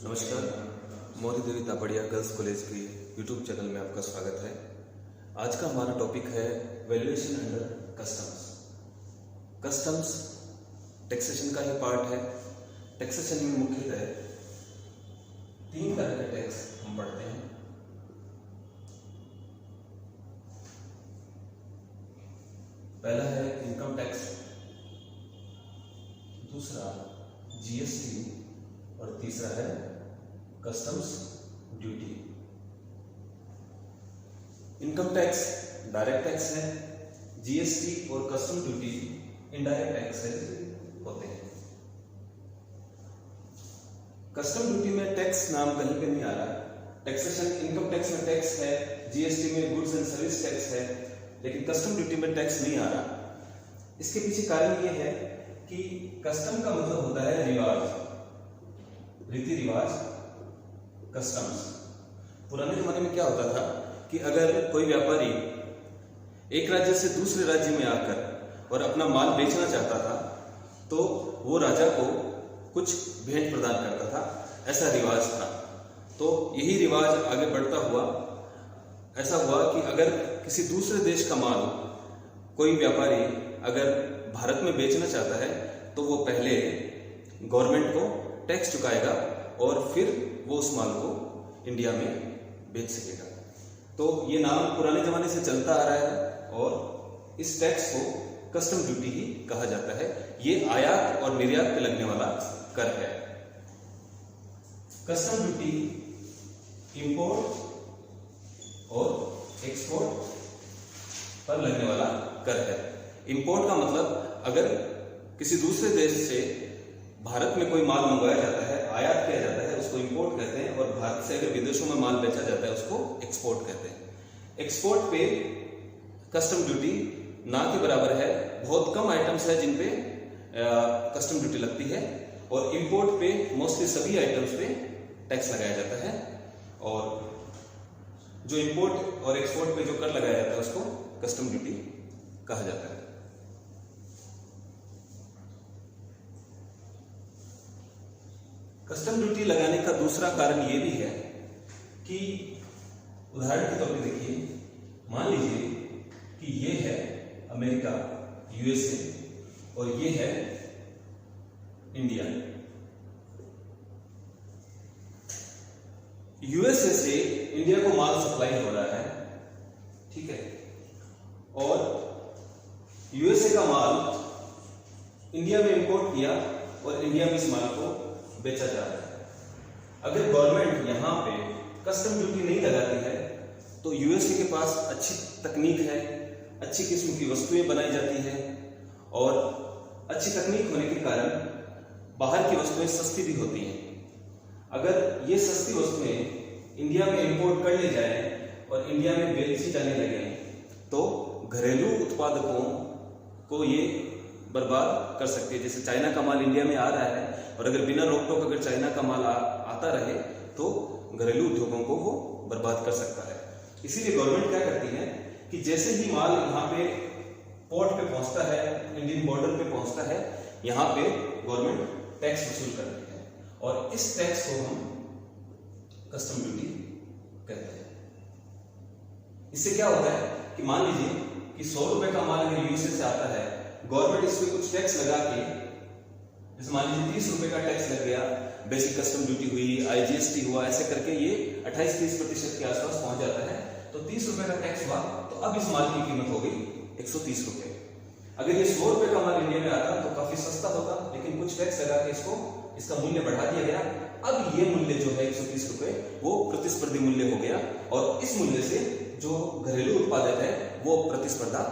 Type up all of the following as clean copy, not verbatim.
नमस्कार, मोदी देवी Tapadia girls college की YouTube channel में आपका स्वागत है। आज का हमारा टॉपिक है valuation under customs. Customs taxation का ही पार्ट है। टैक्सेशन में मुख्यतः 3 तरह के टैक्स हम पढ़ते हैं। पहला है इनकम टैक्स, दूसरा जीएसटी और तीसरा है customs duty. Income tax direct tax है, जीएसटी और कस्टम ड्यूटी इनडायरेक्ट टैक्स होते हैं। कस्टम ड्यूटी में टैक्स नाम कहीं पे नहीं आ रहा। टैक्सेशन इनकम टैक्स में टैक्स है, जीएसटी में गुड्स एंड सर्विस टैक्स है, लेकिन कस्टम ड्यूटी में टैक्स नहीं आ रहा। इसके पीछे कारण ये है कि कस्टम का मतलब होता है रिवाज, रीति रिवाज, कस्टम्स। पुराने जमाने में क्या होता था कि अगर कोई व्यापारी एक राज्य से दूसरे राज्य में आकर और अपना माल बेचना चाहता था तो वो राजा को कुछ भेंट प्रदान करता था, ऐसा रिवाज था। तो यही रिवाज आगे बढ़ता हुआ ऐसा हुआ कि अगर किसी दूसरे देश का माल कोई व्यापारी अगर भारत में बेचना चाहता है तो वो पहले गवर्नमेंट को टैक्स चुकाएगा और फिर वो उस माल को इंडिया में बेच सकेगा। तो ये नाम पुराने जमाने से चलता आ रहा है और इस टैक्स को कस्टम ड्यूटी ही कहा जाता है। ये आयात और निर्यात पे लगने वाला कर है। कस्टम ड्यूटी इंपोर्ट और एक्सपोर्ट पर लगने वाला कर है। इंपोर्ट का मतलब अगर किसी दूसरे देश से भारत में कोई माल मंगवाया जाता है, आयात किया जाता है, उसको इंपोर्ट कहते हैं, और भारत से अगर विदेशों में माल बेचा जाता है उसको एक्सपोर्ट कहते हैं। एक्सपोर्ट पे कस्टम ड्यूटी ना के बराबर है। बहुत कम आइटम्स है जिन पे कस्टम ड्यूटी लगती है, और इंपोर्ट पे मोस्टली सभी आइटम्स पे टैक्स लगाया जाता है। और जो इंपोर्ट और एक्सपोर्ट पे जो कर लगाया जाता है उसको कस्टम ड्यूटी कहा जाता है। कस्टम ड्यूटी लगाने का दूसरा कारण ये भी है कि उदाहरण के तौर पे देखिए, मान लीजिए कि ये है अमेरिका, यूएसए, और ये है इंडिया। यूएसए से इंडिया को माल सप्लाई हो रहा है, ठीक है, और यूएसए का माल इंडिया में इंपोर्ट किया और इंडिया में इस माल को बेचा जा रहा है। अगर गवर्नमेंट यहां पे कस्टम ड्यूटी नहीं लगाती है तो यूएसए के पास अच्छी तकनीक है, अच्छी किस्म की वस्तुएं बनाई जाती हैं, और अच्छी तकनीक होने के कारण बाहर की वस्तुएं सस्ती भी होती हैं। अगर ये सस्ती वस्तुएं इंडिया में इंपोर्ट कर ली जाए और इंडिया में बेची जाने लगे तो घरेलू उत्पादकों को ये बर्बाद कर सकती है। जैसे चाइना का माल इंडिया में आ रहा है, और अगर बिना रोक टोक अगर चाइना का माल आता रहे तो घरेलू उद्योगों को वो बर्बाद कर सकता है। इसीलिए गवर्नमेंट क्या करती है कि जैसे ही माल यहाँ पे पोर्ट पे पहुंचता है, इंडियन बॉर्डर पे पहुंचता है, यहाँ पे गवर्नमेंट टैक्स वसूल करती है, और इस टैक्स को हम कस्टम ड्यूटी कहते हैं। इससे क्या होता है कि मान लीजिए कि 100 रुपए का माल अगर यूएसए से आता है, गवर्नमेंट इस पे कुछ टैक्स लगा के, जैसे मान लीजिए 30 रुपए का टैक्स लग गया, बेसिक कस्टम ड्यूटी हुई, आईजीएसटी हुआ, ऐसे करके ये 28-30% के आसपास पहुंच जाता है। तो 30 रुपए का टैक्स हुआ, तो अब इस माल की कीमत हो गई 130 रुपए। अगर ये 100 रुपए का माल इंडिया में आता तो काफी सस्ता होता, लेकिन कुछ टैक्स लगा के इसका मूल्य बढ़ा दिया गया। अब ये मूल्य जो है 130 रुपए वो प्रतिस्पर्धी मूल्य हो गया, और इस मूल्य से जो घरेलू उत्पादक है वो प्रतिस्पर्धा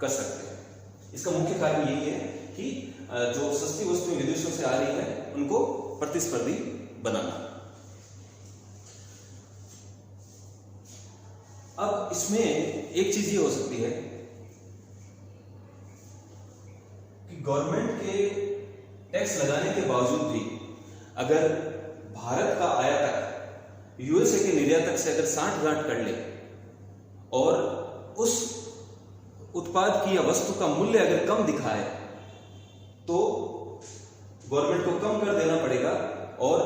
कर सकते हैं। इसका मुख्य कारण यही है कि जो सस्ती वस्तुएं विदेशों से आ रही है उनको प्रतिस्पर्धी बनाना। अब इसमें एक चीज ये हो सकती है कि गवर्नमेंट के टैक्स लगाने के बावजूद भी अगर भारत का आयातक यूएसए के निर्यातक से अगर साठ गांठ कर ले और उस उत्पाद की या वस्तु का मूल्य अगर कम दिखाए तो गवर्नमेंट को कम कर देना पड़ेगा और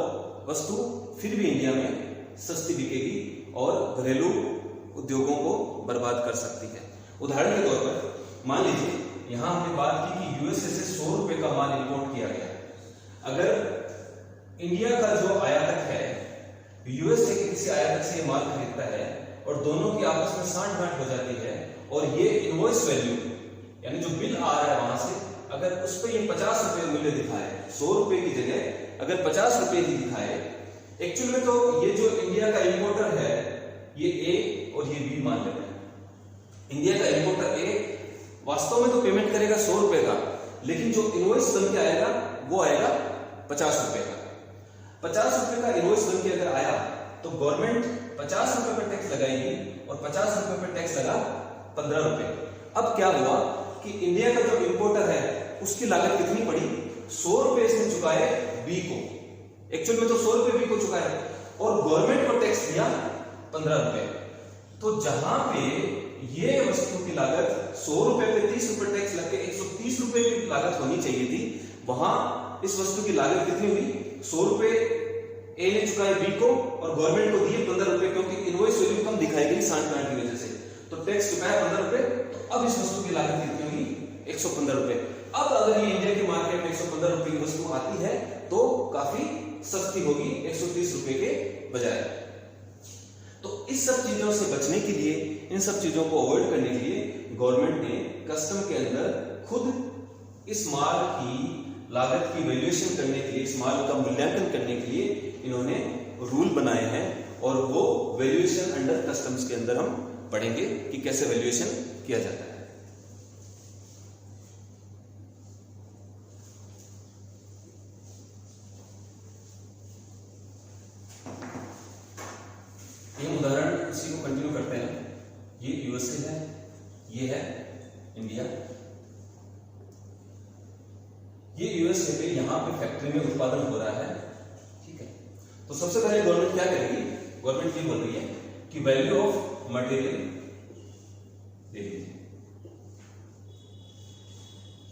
वस्तु फिर भी इंडिया में सस्ती बिकेगी और घरेलू उद्योगों को बर्बाद कर सकती है। उदाहरण के तौर पर मान लीजिए यहां हमने बात की कि यूएसए से 100 रुपए का माल इंपोर्ट किया गया। अगर इंडिया का जो आयातक है यूएसए के किसी आयातक से माल खरीदता है और दोनों की आपस में सांठ-गांठ हो जाती है और ये इनवॉइस वैल्यू यानी जो बिल आ रहा है वहां से अगर उस पर ये 50 रुपए मूल्य दिखाए, 100 रुपए की जगह अगर 50 रुपए ही दिखाए, एक्चुअल में तो ये जो इंडिया का इंपोर्टर है ये ए और ये बी मान लेते हैं। इंडिया का इंपोर्टर ए वास्तव में तो पेमेंट करेगा 100 रुपए का, लेकिन जो इनवॉइस बन के आएगा वो आएगा 50 रुपए का। 50 रुपए का इनवॉइस बन के अगर आया तो गवर्नमेंट 50 रुपए पर टैक्स लगाएगी और 50 रुपए पर टैक्स लगा 15 रुपए। अब क्या हुआ कि इंडिया का जो इंपोर्टर है उसकी लागत कितनी पड़ी, 100 रुपए इसने चुकाए बी को, एक्चुअल में तो 100 रुपए बी को चुकाए और गवर्नमेंट को टैक्स दिया 15 रुपए। तो जहां पे ये वस्तु की लागत 100 रुपए पे 30 रुपए टैक्स लग के 130 रुपए की लागत होनी चाहिए थी, वहां इस वस्तु की लागत कितनी हुई, 100 रुपए ए ने चुकाए बी को और गवर्नमेंट को दिए 15 रुपए, क्योंकि इनवॉइस वैल्यू कम दिखाई गई सांठ-गांठ की वजह से, तो टैक्स चुकाया 15 रुपए। तो अब इस वस्तु की लागत कितनी हुई, 115 रुपए। अब अगर ये इंडिया के मार्केट में 115 रुपए की वस्तु आती है तो काफी सस्ती होगी 130 रुपए के बजाय। तो इस सब चीजों से बचने के लिए, इन सब चीजों को अवॉइड करने के लिए गवर्नमेंट ने कस्टम के अंदर खुद इस माल की लागत की वैल्यूएशन करने के लिए, इस माल का मूल्यांकन करने के लिए इन्होंने रूल बनाए हैं और वो वैल्यूएशन अंडर कस्टम्स के अंदर हम पढ़ेंगे कि कैसे वैल्यूएशन किया जाता है। ये उदाहरण इसी को कंटिन्यू करते हैं। ये यूएसए है, ये है इंडिया। ये यूएसए पे यहां पे फैक्ट्री में उत्पादन हो रहा है, ठीक है। तो सबसे पहले गवर्नमेंट क्या करेगी, गवर्नमेंट ये बोल रही है कि वैल्यू ऑफ मटेरियल दे दीजिए।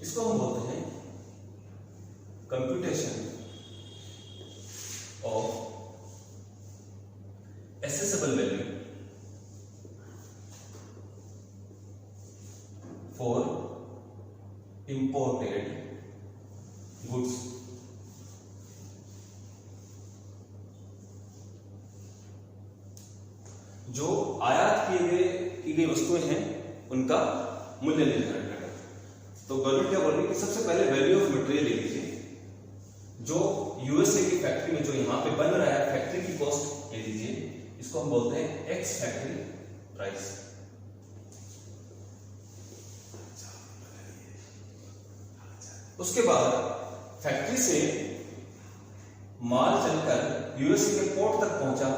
इसको हम बोलते हैं computation of accessible value for imported goods। जो आयात की गई वस्तुएं हैं उनका मूल्य निर्धारण करना। तो गवर्नमेंट क्या बोल रही है कि सबसे पहले वैल्यू ऑफ मटेरियल ले लीजिए, जो यूएसए की फैक्ट्री में जो यहां पे बन रहा है फैक्ट्री की कॉस्ट ले लीजिए, इसको हम बोलते हैं एक्स फैक्ट्री प्राइस। उसके बाद फैक्ट्री से माल चलकर यूएसए के पोर्ट तक पहुंचा,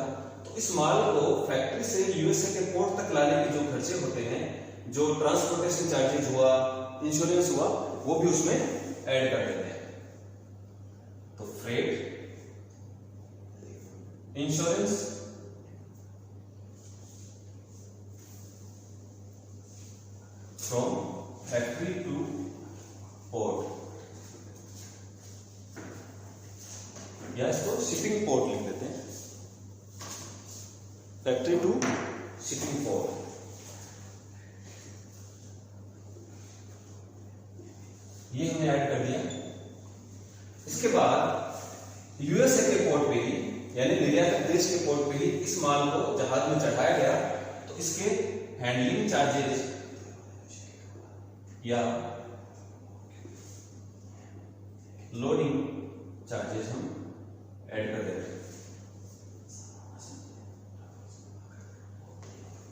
तो इस माल को फैक्ट्री से यूएसए के पोर्ट तक लाने के जो खर्चे होते हैं, जो ट्रांसपोर्टेशन चार्जेस हुआ, इंश्योरेंस हुआ, वो भी उसमें ऐड कर देते हैं। तो freight, insurance, from factory two port, या इसको शिपिंग पोर्ट लिख देते हैं, फैक्ट्री टू शिपिंग पोर्ट। ये हमने ऐड कर दिया। इसके बाद यूएसए के पोर्ट पे ही, यानी निर्यातक देश के पोर्ट पे ही इस माल को जहाज में चढ़ाया गया, तो इसके हैंडलिंग चार्जेस या लोडिंग चार्जेस हम ऐड कर देते हैं।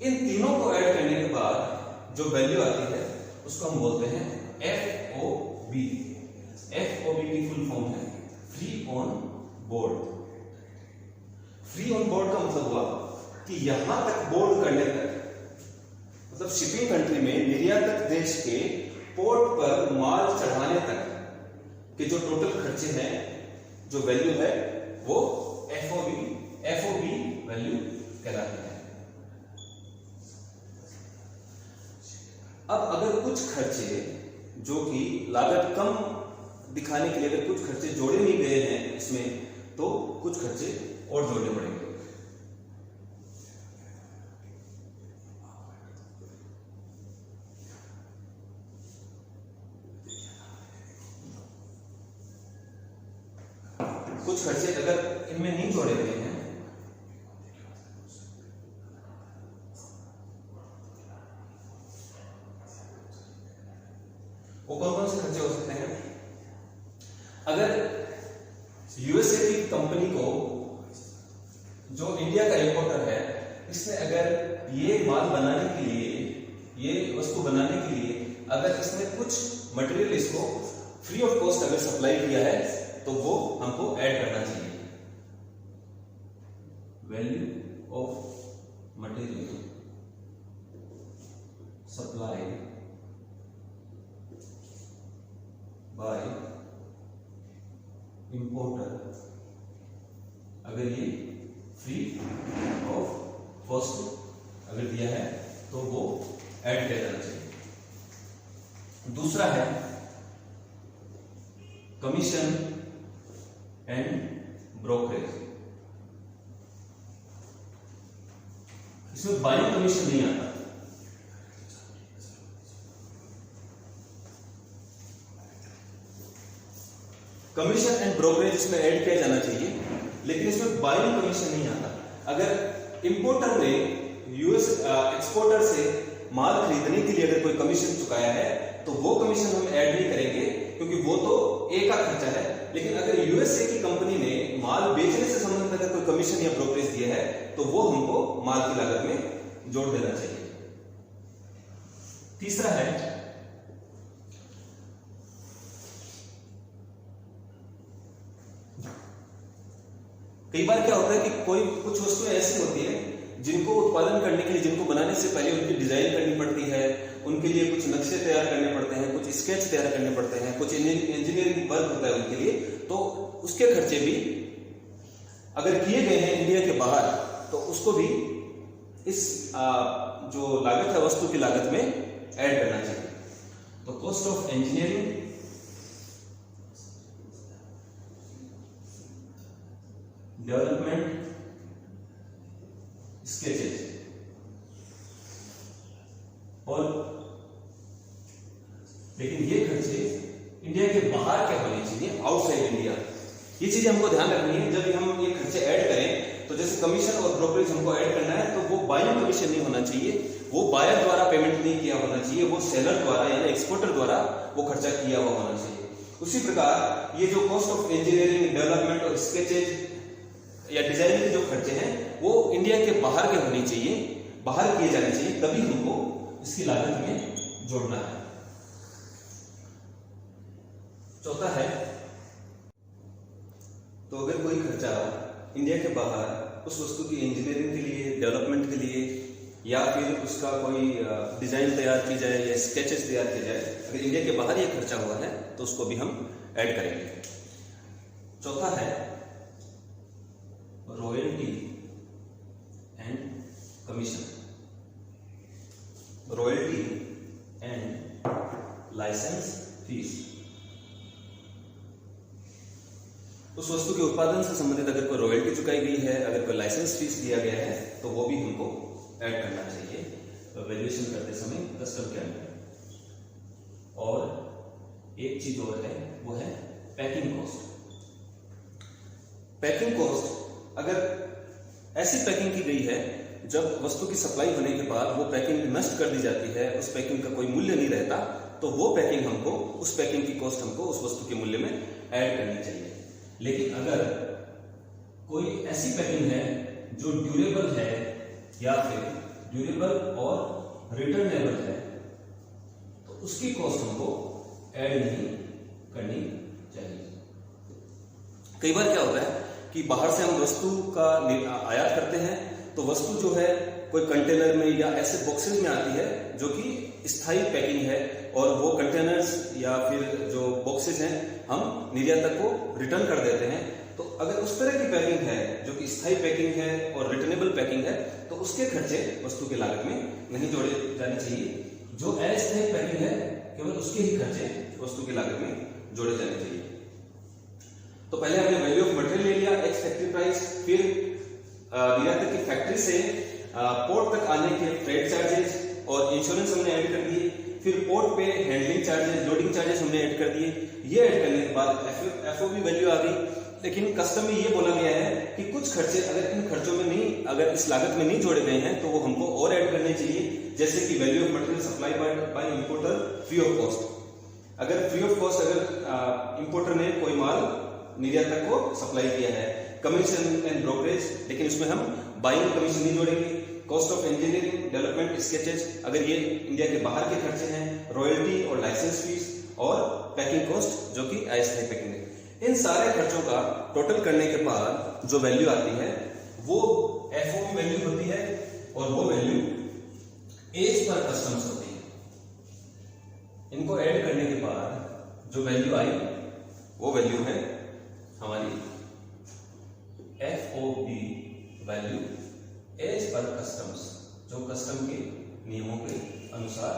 इन तीनों को ऐड करने के बाद जो वैल्यू आती है उसको हम बोलते हैं FOB। FOB की फुल फॉर्म है free on board. Free on board का मतलब हुआ कि यहां तक बोर्ड करने तक, मतलब शिपिंग कंट्री में निर्यातक देश के पोर्ट पर माल चढ़ाने तक के जो टोटल खर्चे हैं, जो वैल्यू है, वो FOB वैल्यू कहलाती है। अब अगर कुछ खर्चे जो कि लागत कम दिखाने के लिए अगर कुछ खर्चे जोड़े नहीं गए हैं इसमें, तो कुछ कुछ खर्चे और जोड़ने पड़ेंगे। कुछ खर्चे अगर इनमें नहीं जोड़े हुए हैं वो कौन कौन से खर्चे हो सकते हैं? अगर यूएसए की कंपनी को, जो इंडिया का इंपोर्टर है, इसने अगर ये माल बनाने के लिए, ये वस्तु बनाने के लिए अगर इसने कुछ मटेरियल इसको फ्री ऑफ कॉस्ट अगर सप्लाई किया है तो वो हमको ऐड करना चाहिए। Value of material supply bye importer, अगर ये फ्री ऑफ कॉस्ट अगर दिया है तो वो ऐड किया जाना चाहिए। दूसरा है कमीशन एंड ब्रोकरेज। इसमें बाइंग कमीशन नहीं आता। कमीशन एंड ब्रोकरेज इसमें ऐड किया जाना चाहिए, लेकिन इसमें बाइंग कमीशन नहीं आता। अगर इंपोर्टर ने यूएस एक्सपोर्टर से माल खरीदने के लिए अगर कोई कमीशन चुकाया है तो वो कमीशन हम ऐड नहीं करेंगे, क्योंकि वो तो एक का खर्चा है। लेकिन अगर यूएसए की कंपनी ने माल बेचने से संबंधित अगर कोई कमीशन या ब्रोकरेज दिया है तो वो हमको माल की लागत में जोड़ देना चाहिए। तीसरा है कई बार क्या होता है कि कोई कुछ वस्तुएं ऐसी होती है जिनको उत्पादन करने के लिए, जिनको बनाने से पहले उनकी डिजाइन करनी पड़ती है, उनके लिए कुछ नक्शे तैयार करने पड़ते हैं, कुछ स्केच तैयार करने पड़ते हैं, कुछ इंजीनियरिंग वर्क होता है उनके लिए, तो उसके खर्चे भी अगर किए गए हैं इंडिया के बाहर तो उसको भी इस जो लागत है वस्तु की लागत में ऐड करना चाहिए। तो cost of engineering, development, sketches और, लेकिन ये खर्चे इंडिया के बाहर के होने चाहिए, आउटसाइड इंडिया। ये चीजें हमको ध्यान रखनी है जब हम ये खर्चे ऐड करें। तो जैसे कमीशन और ब्रोकरेज हमको ऐड करना है तो वो बाइंग कमीशन नहीं होना चाहिए, वो बायर द्वारा पेमेंट नहीं किया होना चाहिए, वो सेलर द्वारा यानी एक्सपोर्टर द्वारा वो खर्चा किया हुआ होना चाहिए। उसी प्रकार ये जो कॉस्ट ऑफ इंजीनियरिंग, डेवलपमेंट और स्केचेज या डिजाइनिंग के जो खर्चे हैं वो इंडिया के बाहर के होने चाहिए, बाहर किए जाने चाहिए, तभी हमको इसकी लागत में जोड़ना है। चौथा है, तो अगर कोई खर्चा इंडिया के बाहर उस वस्तु की इंजीनियरिंग के लिए, डेवलपमेंट के लिए या फिर उसका कोई डिजाइन तैयार की जाए या स्केचेस तैयार किए जाए, अगर इंडिया के बाहर ये खर्चा हुआ है तो उसको भी हम ऐड करेंगे। चौथा है royalty and commission. Royalty and licence fees, उस वस्तु के उत्पादन से संबंधित अगर कोई रॉयल्टी चुकाई गई है, अगर कोई लाइसेंस फीस दिया गया है तो वो भी हमको ऐड करना चाहिए वैल्यूएशन करते समय कस्टम के अंदर। और एक चीज और है, वो है पैकिंग कॉस्ट। पैकिंग कॉस्ट, अगर ऐसी पैकिंग की गई है जब वस्तु की सप्लाई होने के बाद वो पैकिंग नष्ट कर दी जाती है, उस पैकिंग का कोई मूल्य नहीं रहता, तो वो पैकिंग हमको, उस पैकिंग की कॉस्ट हमको उस वस्तु के मूल्य में ऐड करनी चाहिए। लेकिन अगर कोई ऐसी पैकिंग है जो ड्यूरेबल है या फिर ड्यूरेबल और रिटर्नेबल है तो उसकी कॉस्ट हमको ऐड नहीं करनी चाहिए। कई बार क्या होता है कि बाहर से हम वस्तु का आयात करते हैं तो वस्तु जो है कोई कंटेनर में या ऐसे बॉक्सेस में आती है जो कि स्थायी पैकिंग है, और वो कंटेनर्स या फिर जो बॉक्सेस हैं हम निर्यातक को रिटर्न कर देते हैं। तो अगर उस तरह की पैकिंग है जो कि स्थायी पैकिंग है और रिटर्नेबल पैकिंग है तो उसके खर्चे वस्तु की लागत में नहीं जोड़े जाने चाहिए। जो अस्थायी पैकिंग है केवल उसके ही खर्चे वस्तु की लागत में जोड़े जाने चाहिए। तो पहले हमने वैल्यू ऑफ मटेरियल ले लिया। दिया एक्स फैक्ट्री प्राइस, फिर दिया था कि फैक्ट्री से पोर्ट तक आने के फ्रेट चार्जेस और इंश्योरेंस हमने ऐड कर दिए, फिर पोर्ट पे हैंडलिंग चार्जेस, लोडिंग चार्जेस हमने ऐड कर दिए। ये ऐड करने के बाद एफओबी वैल्यू आ गई। लेकिन कस्टम में ये बोला गया है कि कुछ खर्चे अगर इन खर्चों में नहीं, अगर इस लागत में नहीं जोड़े गए हैं तो वो हमको और ऐड करने चाहिए, जैसे कि value of material supply bye importer free of cost. अगर फ्री ऑफ कॉस्ट अगर इंपोर्टर ने कोई माल निर्यातक को सप्लाई किया है, कमीशन एंड ब्रोकरेज, लेकिन उसमें हम बाइंग कमीशन नहीं जोड़ेंगे। Cost of engineering development sketches, अगर ये इंडिया के बाहर के खर्चे हैं, रॉयल्टी और लाइसेंस फीस और पैकिंग कॉस्ट जो कि अस्थायी पैकिंग है, इन सारे खर्चों का टोटल करने के बाद जो वैल्यू आती है वो एफओबी वैल्यू होती है, और वो वैल्यू एज पर कस्टम्स होती है। इनको ऐड करने के बाद जो वैल्यू आई वो वैल्यू है हमारी FOB value as per customs, जो कस्टम के नियमों के अनुसार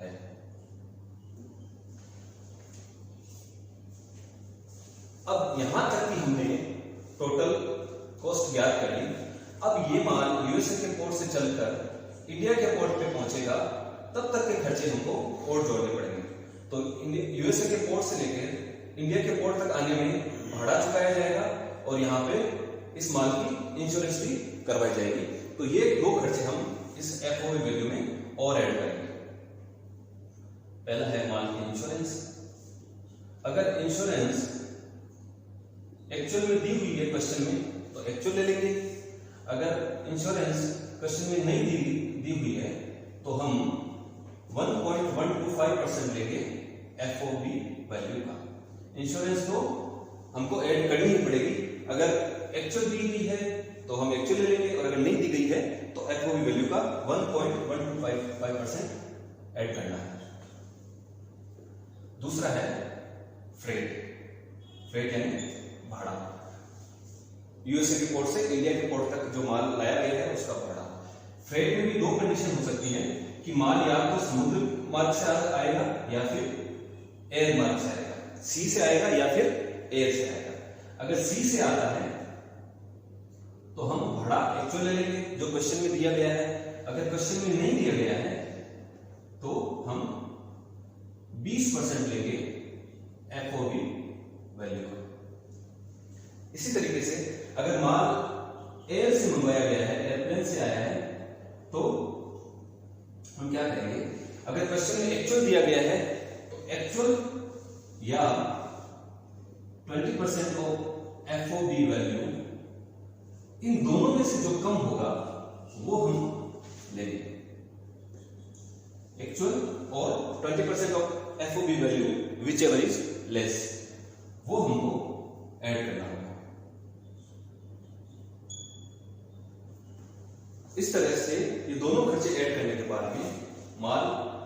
है। अब यहां तक कि हमने टोटल कॉस्ट ज्ञात कर ली। अब ये माल यूएसए के पोर्ट से चलकर इंडिया के पोर्ट पे पहुंचेगा, तब तक के खर्चे हमको और जोड़ने पड़ेंगे। तो यूएसए के पोर्ट से लेकर इंडिया के पोर्ट तक आने में भाड़ा चुकाया जाएगा और यहाँ पे इस माल की इंश्योरेंस भी करवाई जाएगी। तो ये दो खर्चे हम इस एफओबी वैल्यू में और ऐड करेंगे। पहला है माल की इंश्योरेंस। अगर इंश्योरेंस एक्चुअल में दी हुई है क्वेश्चन में तो एक्चुअल ले लेंगे, अगर इंश्योरेंस क्वेश्चन में नहीं दी हुई है तो हम 1.125% लेंगे एफओबी वैल्यू का। इंश्योरेंस तो हमको ऐड करनी ही पड़ेगी, अगर एक्चुअल दी हुई है तो हम एक्चुअल ले लेंगे, और अगर नहीं दी गई है तो एफओबी वैल्यू का 1.125% ऐड करना है। दूसरा है फ्रेट। फ्रेट यानी भाड़ा। यूएसए के पोर्ट से इंडिया के पोर्ट तक जो माल लाया गया है उसका भाड़ा। फ्रेट में भी दो कंडीशन हो सकती है कि माल या तो समुद्र मार्ग से आएगा या फिर एयर मार्ग से आएगा, सी से आएगा या फिर एयर से आएगा। अगर सी से आता है तो हम भाड़ा एक्चुअल ले लेंगे जो क्वेश्चन में दिया गया है। अगर क्वेश्चन में नहीं दिया गया है तो हम 20% लेंगे एफओबी वैल्यू का। इसी तरीके से अगर माल एयर से मंगवाया गया है, एयरप्लेन से आया है, तो हम क्या करेंगे, अगर क्वेश्चन में एक्चुअल दिया गया है तो एक्चुअल या 20% ऑफ एफओबी वैल्यू, इन दोनों में से जो कम होगा वो हम लेंगे। एक्चुअल और 20% of FOB value which ever is less, वो हमको ऐड करना होगा। इस तरह से ये दोनों खर्चे ऐड करने के बाद भी माल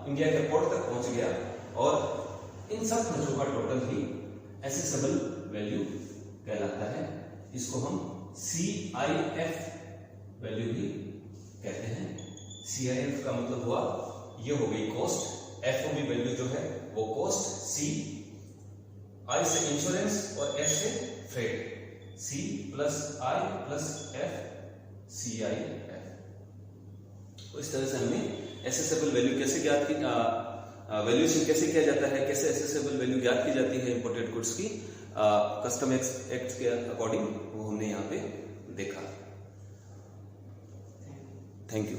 इंडिया के पोर्ट तक पहुंच गया, और इन सब खर्चों का टोटल ही एसेसेबल वैल्यू कहलाता है। इसको हम CIF वैल्यू भी कहते हैं। CIF का मतलब हुआ, ये हो गई कॉस्ट, एफओबी वैल्यू जो है वो कॉस्ट, C I से इंश्योरेंस और F से freight, C plus I plus F CIF। तो इस तरह से हमने एसेसेबल वैल्यू कैसे ज्ञात की, वैल्यूएशन कैसे किया जाता है, कैसे एसेसेबल वैल्यू ज्ञात की जाती है इंपोर्टेड गुड्स की कस्टम एक्ट के अकॉर्डिंग, वो हमने यहाँ पे देखा। Thank you.